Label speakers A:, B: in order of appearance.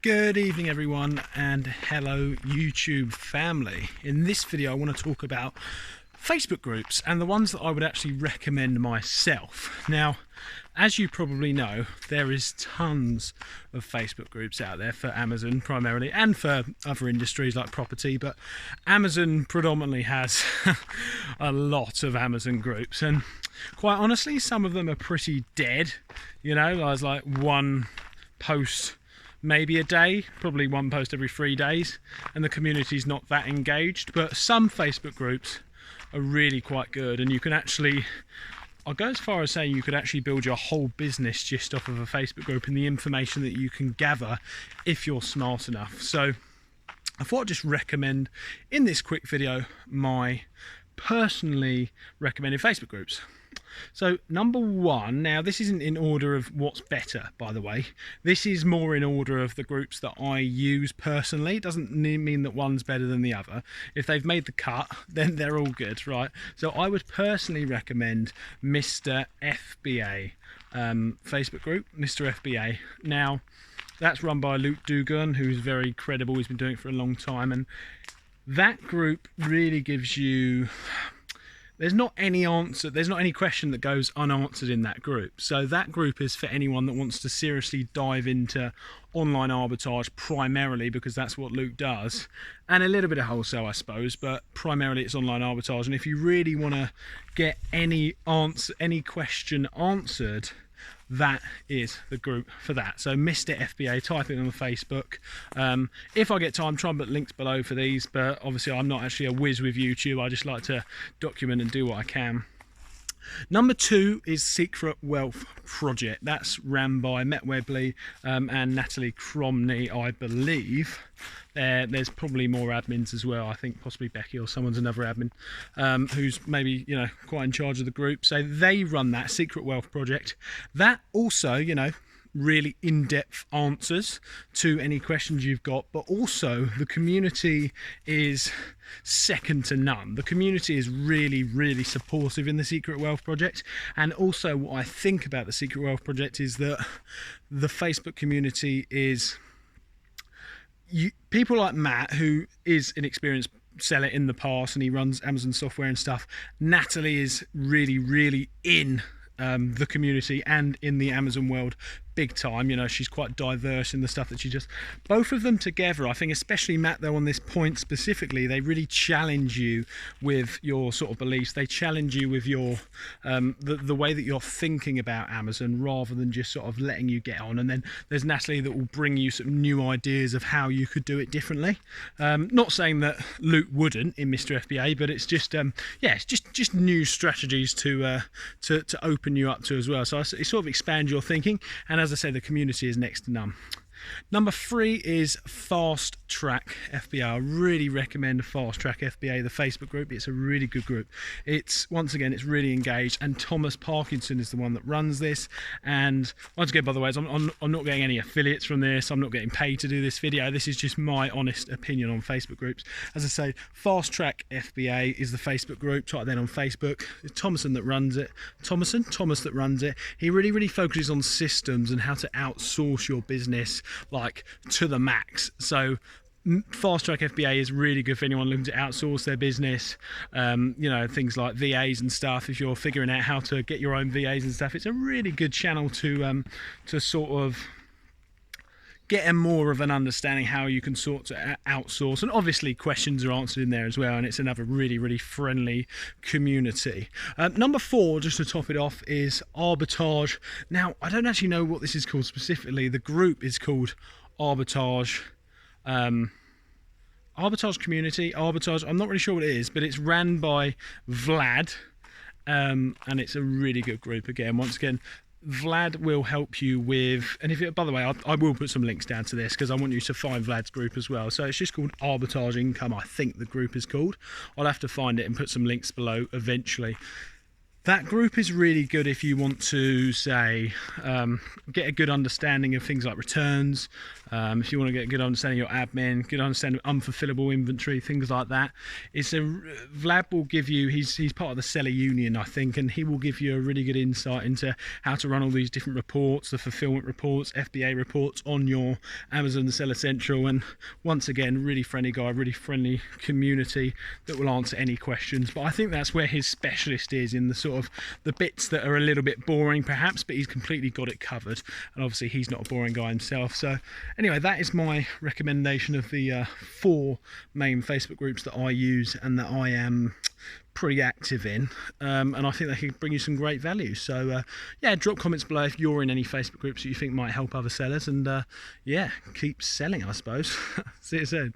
A: Good evening everyone, and hello YouTube family. In this video I want to talk about Facebook groups and the ones that I would actually recommend myself. Now, as you probably know, there is tons of Facebook groups out there for Amazon primarily, and for other industries like property, but Amazon predominantly has a lot of Amazon groups, and quite honestly some of them are pretty dead. You know, there's like one post maybe a day, probably one post every 3 days, and the community's not that engaged. But some Facebook groups are really quite good, and you can actually, I'll go as far as saying you could actually build your whole business just off of a Facebook group and the information that you can gather if you're smart enough. So I thought I'd just recommend in this quick video my personally recommended Facebook groups. So number one, now this isn't in order of what's better, by the way. This is more in order of the groups that I use personally. It doesn't mean that one's better than the other. If they've made the cut, then they're all good, right? So I would personally recommend Mr. FBA Facebook group, Mr. FBA. Now, that's run by Luke Dugan, who's very credible. He's been doing it for a long time, and that group really gives you, there's not any question that goes unanswered in that group. So that group is for anyone that wants to seriously dive into online arbitrage primarily, because that's what Luke does, and a little bit of wholesale, I suppose, but primarily it's online arbitrage. And if you really want to get any question answered, that is the group for that. So Mr. FBA, type it on the Facebook. If I get time, try and put links below for these, but obviously I'm not actually a whiz with YouTube. I just like to document and do what I can. Number two is Secret Wealth Project. That's ran by Met Webley and Natalie Cromney, I believe. There's probably more admins as well. I think possibly Becky or someone's another admin who's maybe, you know, quite in charge of the group. So they run that Secret Wealth Project. That also, you know, really in-depth answers to any questions you've got, but also the community is second to none. The community is really supportive in the Secret Wealth Project. And also what I think about the Secret Wealth Project is that the Facebook community is, people like Matt, who is an experienced seller in the past and he runs Amazon software and stuff. Natalie is really in the community and in the Amazon world big time. You know, she's quite diverse in the stuff that she does. Both of them together, I think, especially Matt though on this point specifically, they really challenge you with your sort of beliefs. They challenge you with your the way that you're thinking about Amazon, rather than just sort of letting you get on. And then there's Natalie that will bring you some new ideas of how you could do it differently. Not saying that Luke wouldn't in Mr. FBA, but it's just yeah, it's just new strategies to open you up to as well. So it sort of expands your thinking, and as I say, the community is next to none. Number three is Fast Track FBA. I really recommend Fast Track FBA, the Facebook group. It's a really good group. It's, once again, it's really engaged, and Thomas Parkinson is the one that runs this. And once again, by the way, I'm not getting any affiliates from this. I'm not getting paid to do this video. This is just my honest opinion on Facebook groups. As I say, Fast Track FBA is the Facebook group. Type that on Facebook. It's Thomas that runs it. Thomas that runs it. He really focuses on systems and how to outsource your business like to the max. So Fast Track FBA is really good for anyone looking to outsource their business. You know, things like VAs and stuff. If you're figuring out how to get your own VAs and stuff, it's a really good channel to sort of get a more of an understanding how you can sort to outsource. And obviously questions are answered in there as well, and it's another really friendly community. Number four, just to top it off, is Arbitrage. Now, I don't actually know what this is called specifically. The group is called Arbitrage. Arbitrage Community, Arbitrage, I'm not really sure what it is, but it's ran by Vlad, and it's a really good group. Again, once again, Vlad will help you with, and if it, by the way, I will put some links down to this because I want you to find Vlad's group as well. So it's just called Arbitrage Income, I think the group is called. I'll have to find it and put some links below eventually. That group is really good if you want to, say, get a good understanding of things like returns, if you want to get a good understanding of your admin, good understanding of unfulfillable inventory, things like that. Vlad will give you, he's part of the seller union, I think, and he will give you a really good insight into how to run all these different reports, the fulfillment reports, FBA reports on your Amazon the Seller Central. And once again, really friendly guy, really friendly community that will answer any questions. But I think that's where his specialist is, in the sort of the bits that are a little bit boring perhaps, but he's completely got it covered. And obviously he's not a boring guy himself. So anyway, that is my recommendation of the 4 main Facebook groups that I use and that I am pretty active in, and I think they can bring you some great value. So yeah, drop comments below if you're in any Facebook groups that you think might help other sellers, and yeah, keep selling, I suppose. See you soon.